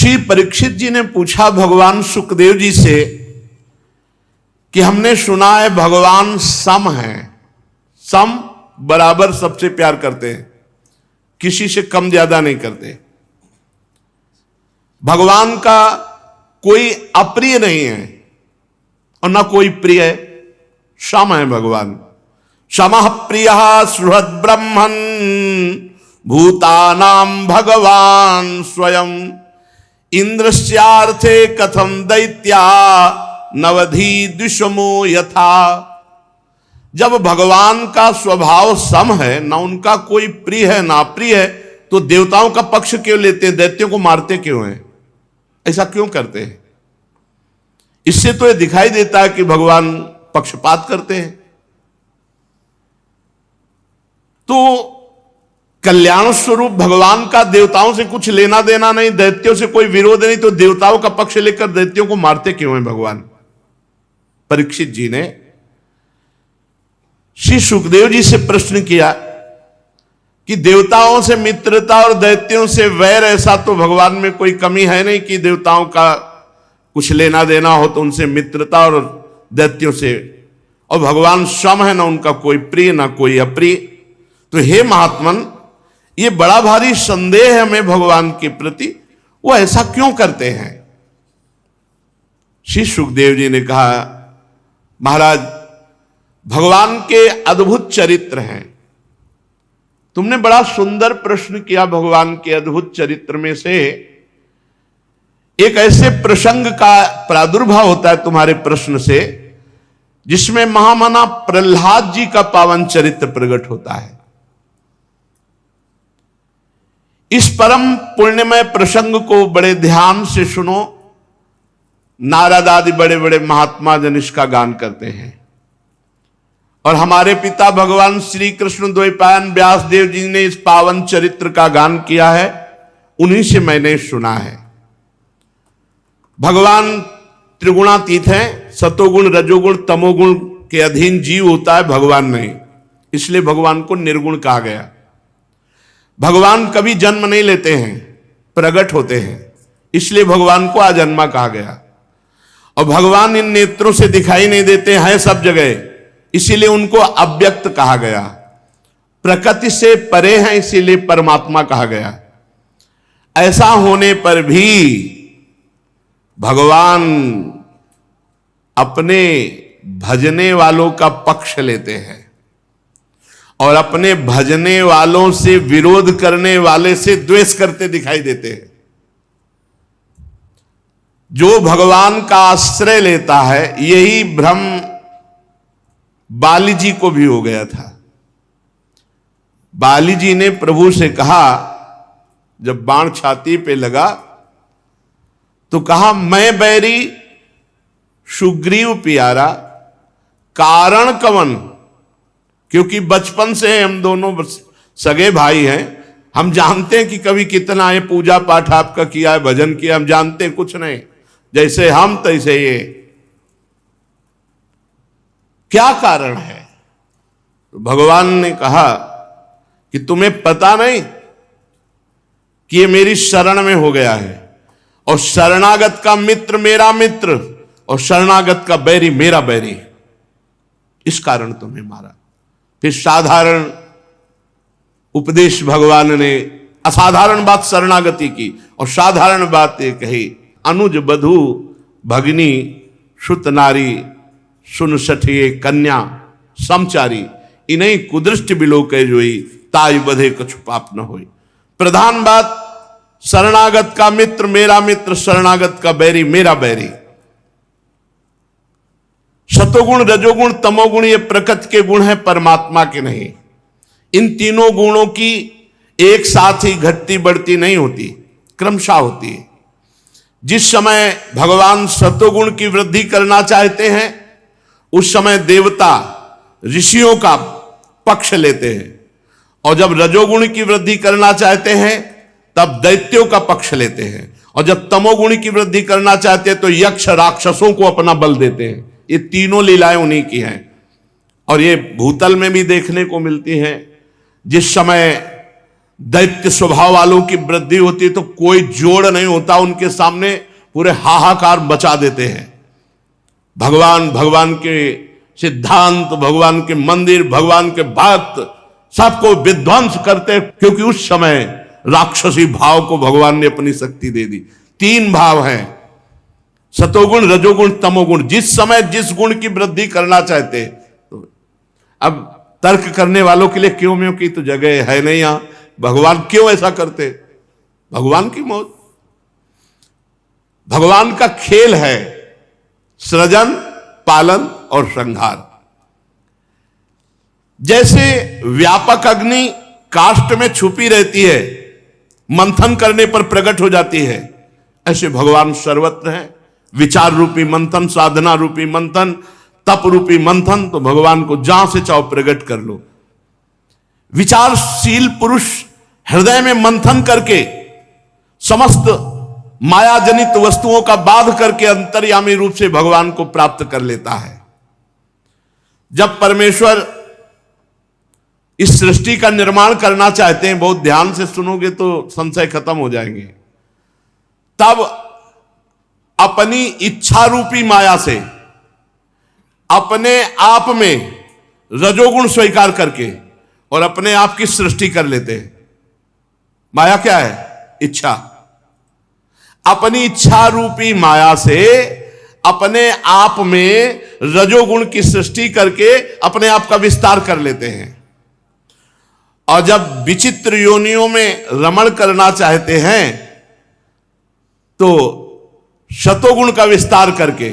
श्री परीक्षित जी ने पूछा भगवान सुखदेव जी से कि हमने सुना है भगवान सम है, सम बराबर सबसे प्यार करते हैं, किसी से कम ज्यादा नहीं करते। भगवान का कोई अप्रिय नहीं है और ना कोई प्रिय है, सम है भगवान। समः प्रियः सुहृद ब्रह्मन् भूतानां भगवान स्वयं इंद्रस्यार्थे कथम दैत्या नवधि द्विषमो यथा। जब भगवान का स्वभाव सम है, ना उनका कोई प्रिय है ना अप्रिय है, तो देवताओं का पक्ष क्यों लेते हैं, दैत्यों को मारते क्यों हैं, ऐसा क्यों करते हैं? इससे तो यह दिखाई देता है कि भगवान पक्षपात करते हैं। तो कल्याण स्वरूप भगवान का देवताओं से कुछ लेना देना नहीं, दैत्यों से कोई विरोध नहीं, तो देवताओं का पक्ष लेकर दैत्यों को मारते क्यों हैं भगवान? परीक्षित जी ने श्री सुखदेव जी से प्रश्न किया कि देवताओं से मित्रता और दैत्यों से वैर, ऐसा तो भगवान में कोई कमी है नहीं कि देवताओं का कुछ लेना देना हो तो उनसे मित्रता और दैत्यों से, और भगवान सम है, ना उनका कोई प्रिय ना कोई अप्रिय। तो हे महात्मन, ये बड़ा भारी संदेह है हमें भगवान के प्रति, वो ऐसा क्यों करते हैं? श्री सुखदेव जी ने कहा, महाराज भगवान के अद्भुत चरित्र हैं। तुमने बड़ा सुंदर प्रश्न किया। भगवान के अद्भुत चरित्र में से एक ऐसे प्रसंग का प्रादुर्भाव होता है तुम्हारे प्रश्न से, जिसमें महामना प्रहलाद जी का पावन चरित्र प्रकट होता है। इस परम पुण्यमय प्रसंग को बड़े ध्यान से सुनो। नारद आदि बड़े बड़े महात्मा जन इसका गान करते हैं, और हमारे पिता भगवान श्री कृष्ण द्वैपायन व्यास देव जी ने इस पावन चरित्र का गान किया है, उन्हीं से मैंने सुना है। भगवान त्रिगुणातीत हैं, सतोगुण रजोगुण तमोगुण के अधीन जीव होता है, भगवान नहीं। इसलिए भगवान को निर्गुण कहा गया। भगवान कभी जन्म नहीं लेते हैं, प्रकट होते हैं, इसलिए भगवान को आजन्मा कहा गया। और भगवान इन नेत्रों से दिखाई नहीं देते हैं सब जगह, इसीलिए उनको अव्यक्त कहा गया। प्रकृति से परे हैं, इसीलिए परमात्मा कहा गया। ऐसा होने पर भी भगवान अपने भजने वालों का पक्ष लेते हैं और अपने भजने वालों से विरोध करने वाले से द्वेष करते दिखाई देते हैं। जो भगवान का आश्रय लेता है, यही भ्रम बाली जी को भी हो गया था। बाली जी ने प्रभु से कहा, जब बाण छाती पे लगा तो कहा, मैं बैरी सुग्रीव प्यारा, कारण कवन। क्योंकि बचपन से हम दोनों सगे भाई हैं, हम जानते हैं कि कभी कितना है पूजा पाठ आपका किया है, भजन किया, हम जानते हैं कुछ नहीं, जैसे हम तैसे ये। क्या कारण है? तो भगवान ने कहा कि तुम्हें पता नहीं कि ये मेरी शरण में हो गया है, और शरणागत का मित्र मेरा मित्र और शरणागत का बैरी मेरा बैरी, इस कारण तुम्हें मारा। फिर साधारण उपदेश भगवान ने, असाधारण बात शरणागति की और साधारण बात ये कही, अनुज बधू भगनी सुत नारी सुन सठिए कन्या समचारी, इन्हीं कुदृष्ट बिलोके जोई ताई बधे कछु पाप न होई। प्रधान बात, शरणागत का मित्र मेरा मित्र, शरणागत का बैरी मेरा बैरी। सतोगुण रजोगुण तमोगुण ये प्रकृति के गुण हैं, परमात्मा के नहीं। इन तीनों गुणों की एक साथ ही घटती बढ़ती नहीं होती, क्रमशः होती है। जिस समय भगवान सतोगुण की वृद्धि करना चाहते हैं, उस समय देवता ऋषियों का पक्ष लेते हैं, और जब रजोगुण की वृद्धि करना चाहते हैं तब दैत्यों का पक्ष लेते हैं, और जब तमोगुण की वृद्धि करना चाहते हैं तो यक्ष राक्षसों को अपना बल देते हैं। ये तीनों लीलाएं उन्हीं की हैं, और ये भूतल में भी देखने को मिलती हैं। जिस समय दैत्य स्वभाव वालों की वृद्धि होती है तो कोई जोड़ नहीं होता उनके सामने, पूरे हाहाकार मचा देते हैं। भगवान, भगवान के सिद्धांत, भगवान के मंदिर, भगवान के भक्त सबको विध्वंस करते, क्योंकि उस समय राक्षसी भाव को भगवान ने अपनी शक्ति दे दी। 3 भाव हैं, सतोगुण, रजोगुण, तमोगुण। जिस समय जिस गुण की वृद्धि करना चाहते, तो अब तर्क करने वालों के लिए क्यों म्यों की तो जगह है नहीं यहां। भगवान क्यों ऐसा करते? भगवान की मौत, भगवान का खेल है, सृजन, पालन और संहार। जैसे व्यापक अग्नि काष्ठ में छुपी रहती है, मंथन करने पर प्रकट हो जाती है, ऐसे भगवान सर्वत्र है। विचार रूपी मंथन, साधना रूपी मंथन, तप रूपी मंथन, तो भगवान को जहां से चाहो प्रकट कर लो। विचारशील पुरुष हृदय में मंथन करके समस्त माया जनित वस्तुओं का बाध करके अंतर्यामी रूप से भगवान को प्राप्त कर लेता है। जब परमेश्वर इस सृष्टि का निर्माण करना चाहते हैं, बहुत ध्यान से सुनोगे तो संशय खत्म हो जाएंगे, तब अपनी इच्छा रूपी माया से अपने आप में रजोगुण स्वीकार करके और अपने आप की सृष्टि कर लेते हैं। माया क्या है? इच्छा। अपनी इच्छा रूपी माया से अपने आप में रजोगुण की सृष्टि करके अपने आप का विस्तार कर लेते हैं। और जब विचित्र योनियों में रमण करना चाहते हैं तो शतोगुण का विस्तार करके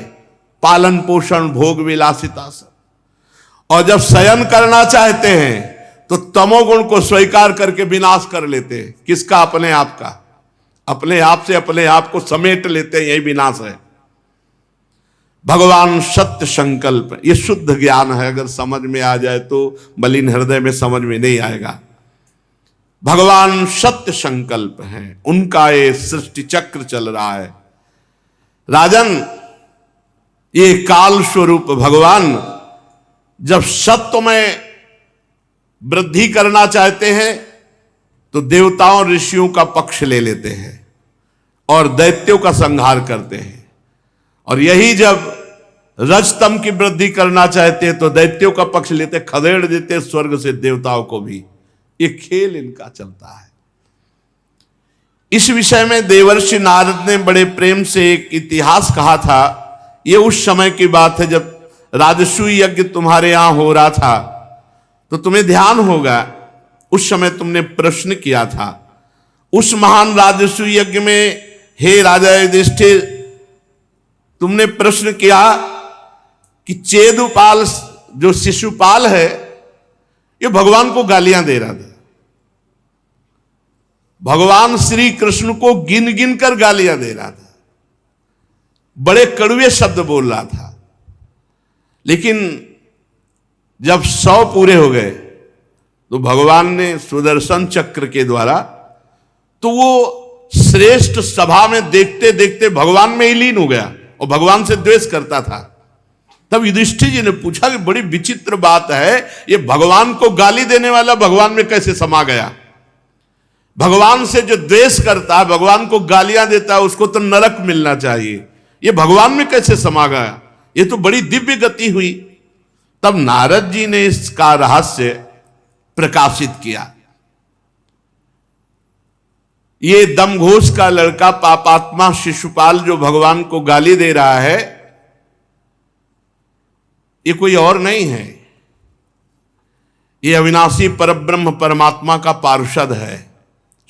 पालन पोषण भोग विलासिता सब, और जब शयन करना चाहते हैं तो तमोगुण को स्वीकार करके विनाश कर लेते हैं। किसका? अपने आप का। अपने आप से अपने आप को समेट लेते हैं, यही विनाश है। भगवान सत्य संकल्प, ये शुद्ध ज्ञान है, अगर समझ में आ जाए तो, मलिन हृदय में समझ में नहीं आएगा। भगवान सत्य संकल्प हैं, उनका ये सृष्टि चक्र चल रहा है। राजन, ये काल स्वरूप भगवान जब सत्य में वृद्धि करना चाहते हैं तो देवताओं ऋषियों का पक्ष ले लेते हैं और दैत्यों का संहार करते हैं। और यही जब रजतम की वृद्धि करना चाहते हैं तो दैत्यों का पक्ष लेते, खदेड़ देते स्वर्ग से देवताओं को भी। ये खेल इनका चलता है। इस विषय में देवर्षि नारद ने बड़े प्रेम से एक इतिहास कहा था। ये उस समय की बात है जब राजसूय यज्ञ तुम्हारे यहां हो रहा था, तो तुम्हें ध्यान होगा उस समय तुमने प्रश्न किया था। उस महान राजसूय यज्ञ में हे राजा युधिष्ठिर, तुमने प्रश्न किया कि चेदुपाल जो शिशुपाल है ये भगवान को गालियां दे रहा था। भगवान श्री कृष्ण को गिन गिन कर गालियां दे रहा था, बड़े कड़वे शब्द बोल रहा था। लेकिन जब 100 पूरे हो गए तो भगवान ने सुदर्शन चक्र के द्वारा, तो वो श्रेष्ठ सभा में देखते देखते भगवान में ही लीन हो गया और भगवान से द्वेष करता था। तब युधिष्ठिर जी ने पूछा कि बड़ी विचित्र बात है, ये भगवान को गाली देने वाला भगवान में कैसे समा गया? भगवान से जो द्वेष करता है, भगवान को गालियां देता है, उसको तो नरक मिलना चाहिए, ये भगवान में कैसे समा गया? ये तो बड़ी दिव्य गति हुई। तब नारद जी ने इसका रहस्य प्रकाशित किया। ये दमघोष का लड़का पापात्मा शिशुपाल जो भगवान को गाली दे रहा है, ये कोई और नहीं है, ये अविनाशी परब्रह्म परमात्मा का पार्षद है,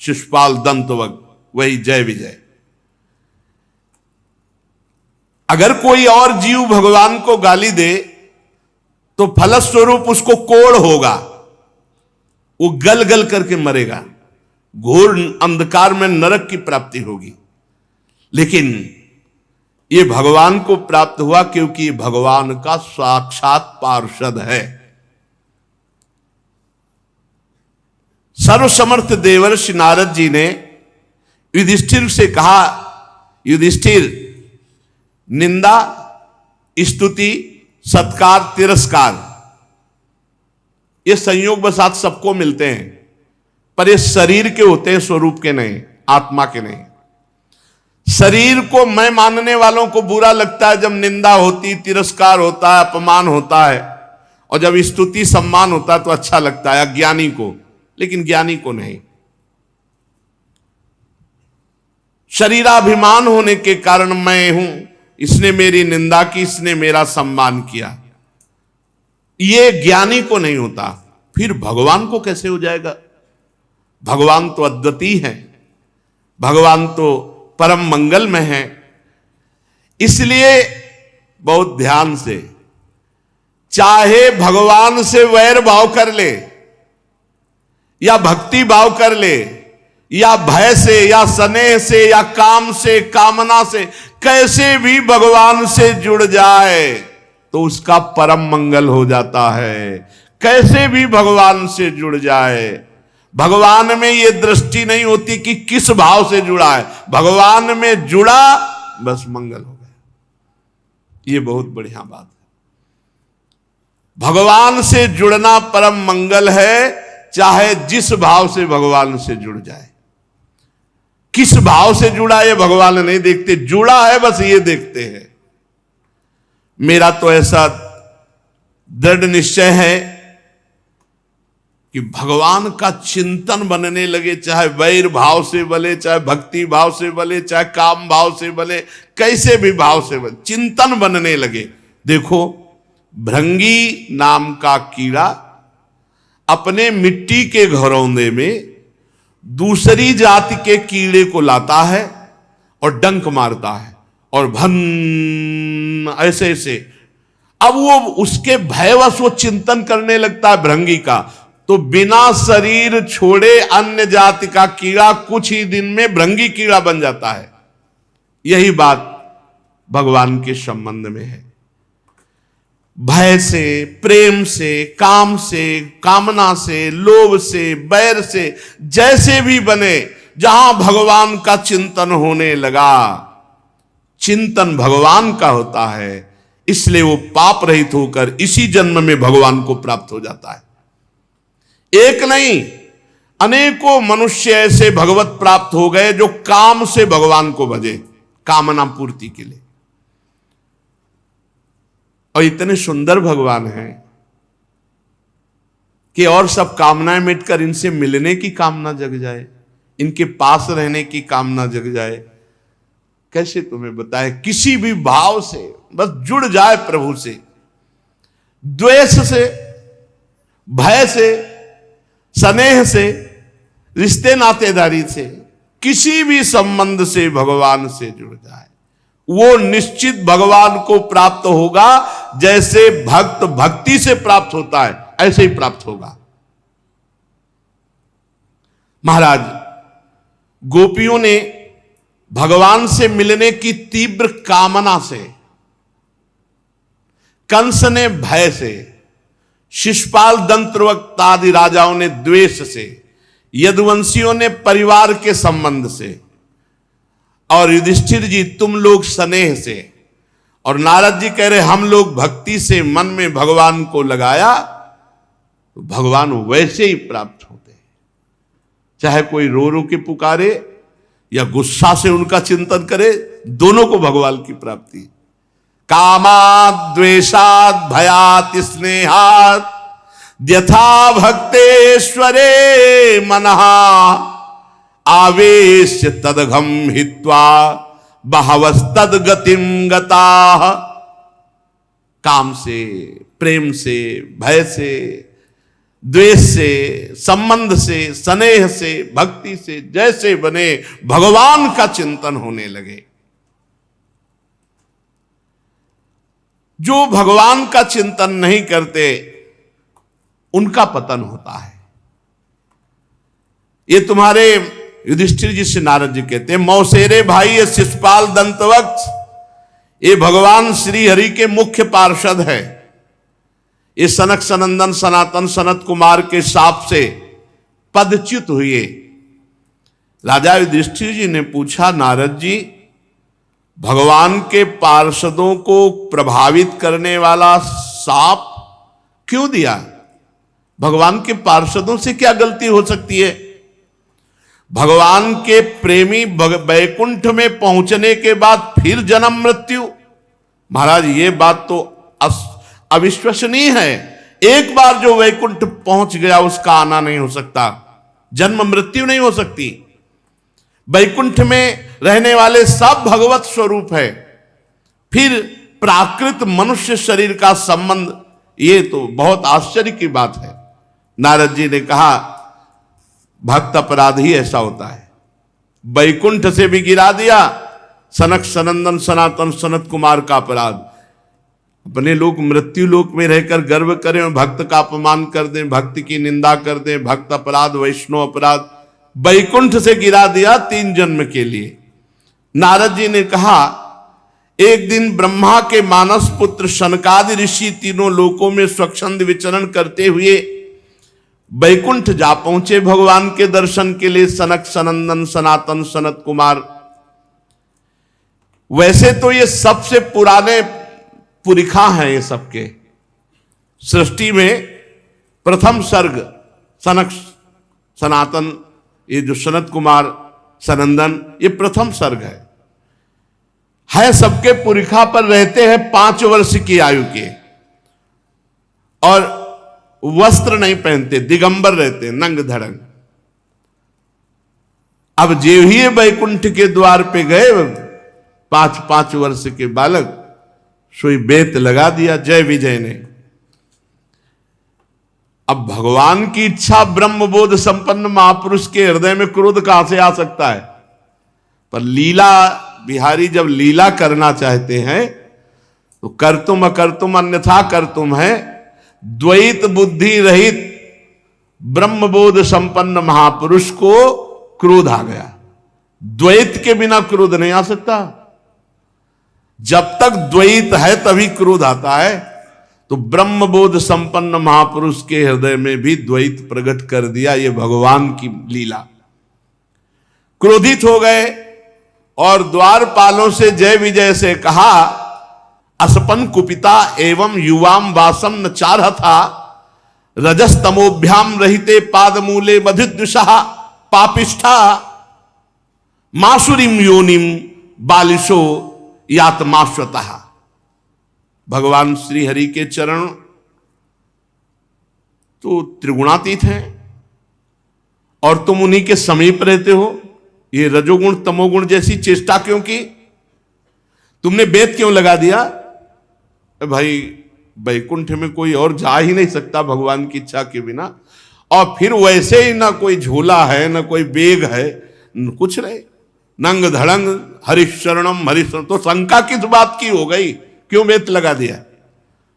शिशुपाल दंतवग, वही जय विजय। अगर कोई और जीव भगवान को गाली दे तो फलस्वरूप उसको कोढ़ होगा, वो गल गल करके मरेगा, घोर अंधकार में नरक की प्राप्ति होगी। लेकिन ये भगवान को प्राप्त हुआ क्योंकि ये भगवान का साक्षात पार्षद है। सर्वसमर्थ देवर्षि नारद जी ने युधिष्ठिर से कहा, युधिष्ठिर, निंदा, स्तुति, सत्कार, तिरस्कार ये संयोग बसात सबको मिलते हैं, पर ये शरीर के होते हैं, स्वरूप के नहीं, आत्मा के नहीं। शरीर को मैं मानने वालों को बुरा लगता है जब निंदा होती, तिरस्कार होता है, अपमान होता है, और जब स्तुति सम्मान होता है तो अच्छा लगता है अज्ञानी को, लेकिन ज्ञानी को नहीं। शरीराभिमान होने के कारण मैं हूं, इसने मेरी निंदा की, इसने मेरा सम्मान किया, ये ज्ञानी को नहीं होता। फिर भगवान को कैसे हो जाएगा? भगवान तो अद्वितीय है, भगवान तो परम मंगल में है। इसलिए बहुत ध्यान से, चाहे भगवान से वैर भाव कर ले या भक्ति भाव कर ले, या भय से या स्नेह से या काम से, कामना से, कैसे भी भगवान से जुड़ जाए तो उसका परम मंगल हो जाता है। कैसे भी भगवान से जुड़ जाए, भगवान में ये दृष्टि नहीं होती कि किस भाव से जुड़ा है, भगवान में जुड़ा बस मंगल हो गया। ये बहुत बढ़िया बात है। भगवान से जुड़ना परम मंगल है, चाहे जिस भाव से भगवान से जुड़ जाए। किस भाव से जुड़ा ये भगवान नहीं देखते, जुड़ा है बस ये देखते हैं। मेरा तो ऐसा दृढ़ निश्चय है कि भगवान का चिंतन बनने लगे, चाहे वैर भाव से बले, चाहे भक्ति भाव से बले, चाहे काम भाव से बले, कैसे भी भाव से बले, चिंतन बनने लगे। देखो, भृंगी नाम का कीड़ा अपने मिट्टी के घरौंदे में दूसरी जाति के कीड़े को लाता है और डंक मारता है और भन ऐसे ऐसे। अब वो उसके भयवश वो चिंतन करने लगता है भृंगी का, तो बिना शरीर छोड़े अन्य जाति का कीड़ा कुछ ही दिन में भृंगी कीड़ा बन जाता है। यही बात भगवान के संबंध में है। भय से, प्रेम से, काम से, कामना से, लोभ से, बैर से, जैसे भी बने, जहां भगवान का चिंतन होने लगा, चिंतन भगवान का होता है, इसलिए वो पाप रहित होकर इसी जन्म में भगवान को प्राप्त हो जाता है। एक नहीं, अनेकों मनुष्य ऐसे भगवत प्राप्त हो गए जो काम से भगवान को भजे, कामना पूर्ति के लिए। और इतने सुंदर भगवान हैं कि और सब कामनाएं मिटकर इनसे मिलने की कामना जग जाए, इनके पास रहने की कामना जग जाए। कैसे तुम्हें बताए, किसी भी भाव से बस जुड़ जाए प्रभु से, द्वेष से, भय से, स्नेह से, रिश्ते नातेदारी से, किसी भी संबंध से भगवान से जुड़ जाए, वो निश्चित भगवान को प्राप्त होगा। जैसे भक्त भक्ति से प्राप्त होता है, ऐसे ही प्राप्त होगा। महाराज, गोपियों ने भगवान से मिलने की तीव्र कामना से, कंस ने भय से, शिशुपाल दंत्रवक्ता आदि राजाओं ने द्वेष से, यदुवंशियों ने परिवार के संबंध से, और युधिष्ठिर जी तुम लोग स्नेह से, और नारद जी कह रहे हम लोग भक्ति से मन में भगवान को लगाया, तो भगवान वैसे ही प्राप्त होते हैं। चाहे कोई रो रो के पुकारे या गुस्सा से उनका चिंतन करे, दोनों को भगवान की प्राप्ति। कामात् द्वेषात् भयात् स्नेहात् यथा भक्तेश्वरे मनः आवेश तदघम हित्वा बहवस्तद गतिम गताः। काम से, प्रेम से, भय से, द्वेष से, संबंध से, स्नेह से, भक्ति से जैसे बने भगवान का चिंतन होने लगे। जो भगवान का चिंतन नहीं करते उनका पतन होता है। ये तुम्हारे युधिष्ठिर जी से नारद जी कहते हैं, मौसेरे भाई ये शिशुपाल दंतवक्ष, ये भगवान श्री हरि के मुख्य पार्षद है। ये सनक सनंदन सनातन सनत कुमार के शाप से पदच्युत हुए। राजा युधिष्ठिर जी ने पूछा, नारद जी, भगवान के पार्षदों को प्रभावित करने वाला शाप क्यों दिया? भगवान के पार्षदों से क्या गलती हो सकती है भगवान के प्रेमी वैकुंठ में पहुंचने के बाद फिर जन्म मृत्यु। महाराज ये बात तो अविश्वसनीय है। एक बार जो वैकुंठ पहुंच गया उसका आना नहीं हो सकता, जन्म मृत्यु नहीं हो सकती। वैकुंठ में रहने वाले सब भगवत स्वरूप है। फिर प्राकृत मनुष्य शरीर का संबंध, ये तो बहुत आश्चर्य की बात है। नारद जी ने कहा भक्त अपराधी ऐसा होता है, वैकुंठ से भी गिरा दिया सनक सनंदन सनातन सनत कुमार का अपराध। अपने लोग मृत्यु लोक में रहकर गर्व करें और भक्त का अपमान कर दें, भक्ति की निंदा कर दें, भक्त अपराध वैष्णव अपराध। वैकुंठ से गिरा दिया 3 जन्म के लिए। नारद जी ने कहा एक दिन ब्रह्मा के मानस पुत्र शनकादि ऋषि तीनों लोकों में स्वच्छंद विचरण करते हुए वैकुंठ जा पहुंचे भगवान के दर्शन के लिए। सनक सनंदन सनातन सनत कुमार, वैसे तो ये सबसे पुराने पुरिखा हैं, ये सबके सृष्टि में प्रथम सर्ग सनक सनातन, ये जो सनत कुमार सनंदन, ये प्रथम सर्ग है सबके पुरिखा पर रहते हैं 5 वर्ष की आयु के, और वस्त्र नहीं पहनते, दिगंबर रहते, नंग धड़ंग। अब जो ही वैकुंठ के द्वार पे गए 5 वर्ष के बालक, सोई बेत लगा दिया जय विजय ने। अब भगवान की इच्छा, ब्रह्मबोध संपन्न महापुरुष के हृदय में क्रोध कहां से आ सकता है? पर लीला बिहारी जब लीला करना चाहते हैं तो कर्तुम अकर्तुम अन्यथा कर्तुम है। द्वैत बुद्धि रहित ब्रह्मबोध संपन्न महापुरुष को क्रोध आ गया। द्वैत के बिना क्रोध नहीं आ सकता। जब तक द्वैत है तभी क्रोध आता है। तो ब्रह्मबोध संपन्न महापुरुष के हृदय में भी द्वैत प्रकट कर दिया, ये भगवान की लीला। क्रोधित हो गए और द्वारपालों से जय विजय से कहा असपन कुपिता एवं युवाम वासम न चारह था रजस्तमोभ्याम रहिते पादमूले मधुद्विषा पापिष्ठा मासुरीम योनिम बालिशो यातमाश्वतः। भगवान श्री हरि के चरण तो त्रिगुणातीत हैं और तुम उन्हीं के समीप रहते हो। ये रजोगुण तमोगुण जैसी चेष्टा क्यों की? तुमने बेत क्यों लगा दिया? भाई वैकुंठ में कोई और जा ही नहीं सकता भगवान की इच्छा के बिना। और फिर वैसे ही ना कोई झूला है ना कोई बेग है, कुछ नहीं, नंग धड़ंग हरिशरणम हरिशरण। तो शंका किस बात की हो गई? क्यों बेत लगा दिया?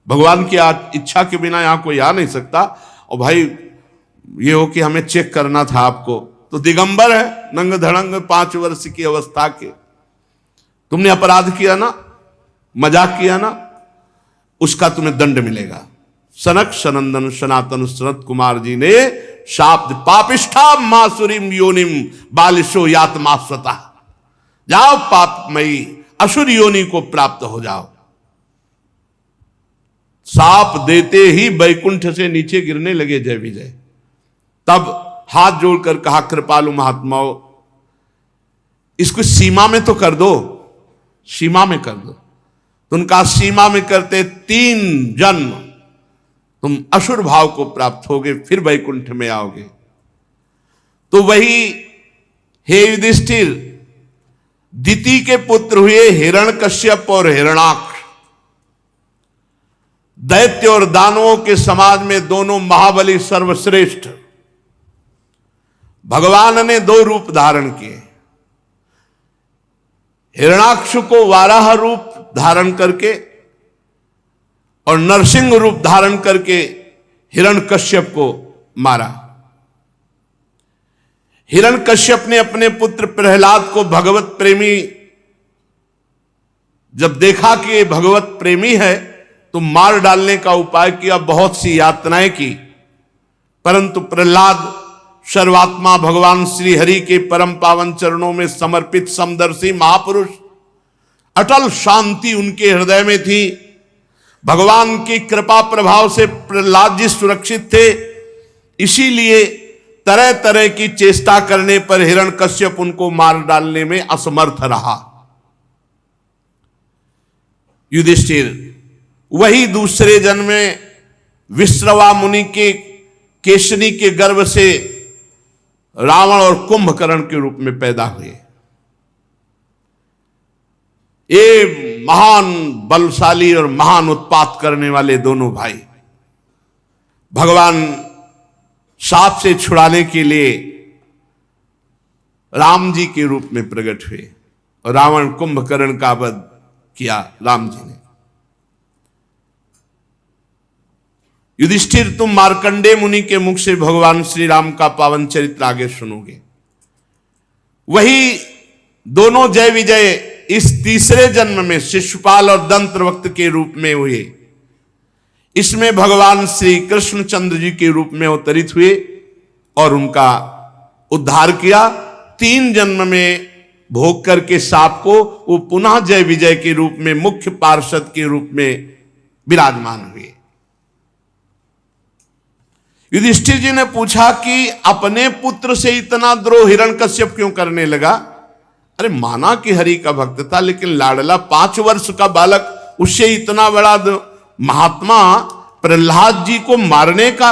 भगवान की इच्छा के बिना यहां कोई आ नहीं सकता। और भाई ये हो कि हमें चेक करना था आपको, तो दिगंबर है, नंग धड़ंग 5 वर्ष की अवस्था के, तुमने अपराध किया ना, मजाक किया ना, उसका तुम्हें दंड मिलेगा। सनक सनंदन सनातन सनत कुमार जी ने शाप, पापिष्ठा मासुरीम योनिम बालिशो यातमास्वता, जाओ पापमयी असुर योनि को प्राप्त हो जाओ। साप देते ही वैकुंठ से नीचे गिरने लगे जय विजय। तब हाथ जोड़कर कहा कृपालु महात्माओं, इसको सीमा में तो कर दो, सीमा में कर दो। तो उनका सीमा में करते 3 जन्म तुम असुर भाव को प्राप्त होगे, फिर वैकुंठ में आओगे। तो वही हे युधिष्ठिर दिति के पुत्र हुए हिरण्यकश्यप और हिरणाक्ष, दैत्य और दानवों के समाज में दोनों महाबली सर्वश्रेष्ठ। भगवान ने 2 रूप धारण किए। हिरणाक्ष को वाराह रूप धारण करके और नरसिंह रूप धारण करके हिरण्यकश्यप को मारा। हिरण्यकश्यप ने अपने पुत्र प्रहलाद को भगवत प्रेमी जब देखा कि ये भगवत प्रेमी है तो मार डालने का उपाय किया, बहुत सी यातनाएं की, परंतु प्रहलाद सर्वात्मा भगवान श्री हरि के परम पावन चरणों में समर्पित समदर्शी महापुरुष, अटल शांति उनके हृदय में थी। भगवान की कृपा प्रभाव से प्रहलाद जी सुरक्षित थे। इसीलिए तरह तरह की चेष्टा करने पर हिरण्यकश्यप उनको मार डालने में असमर्थ रहा। युधिष्ठिर वही दूसरे जन्म में विश्रवा मुनि के केशनी के गर्भ से रावण और कुंभकर्ण के रूप में पैदा हुए। ये महान बलशाली और महान उत्पात करने वाले दोनों भाई भगवान साप से छुड़ाने के लिए राम जी के रूप में प्रकट हुए और रावण कुंभकर्ण का वध किया राम जी ने। युधिष्ठिर तुम मार्कंडेय मुनि के मुख से भगवान श्री राम का पावन चरित्र आगे सुनोगे। वही दोनों जय विजय इस तीसरे जन्म में शिशुपाल और दंत्रवक्त के रूप में हुए। इसमें भगवान श्री कृष्णचंद्र जी के रूप में अवतरित हुए और उनका उद्धार किया। 3 जन्म में भोग करके साप को वो पुनः जय विजय के रूप में मुख्य पार्षद के रूप में विराजमान हुए। युधिष्ठिर जी ने पूछा कि अपने पुत्र से इतना द्रोह हिरण्यकश्यप क्यों करने लगा? अरे माना कि हरि का भक्त था, लेकिन लाडला 5 वर्ष का बालक, उससे इतना बड़ा महात्मा प्रहलाद जी को मारने का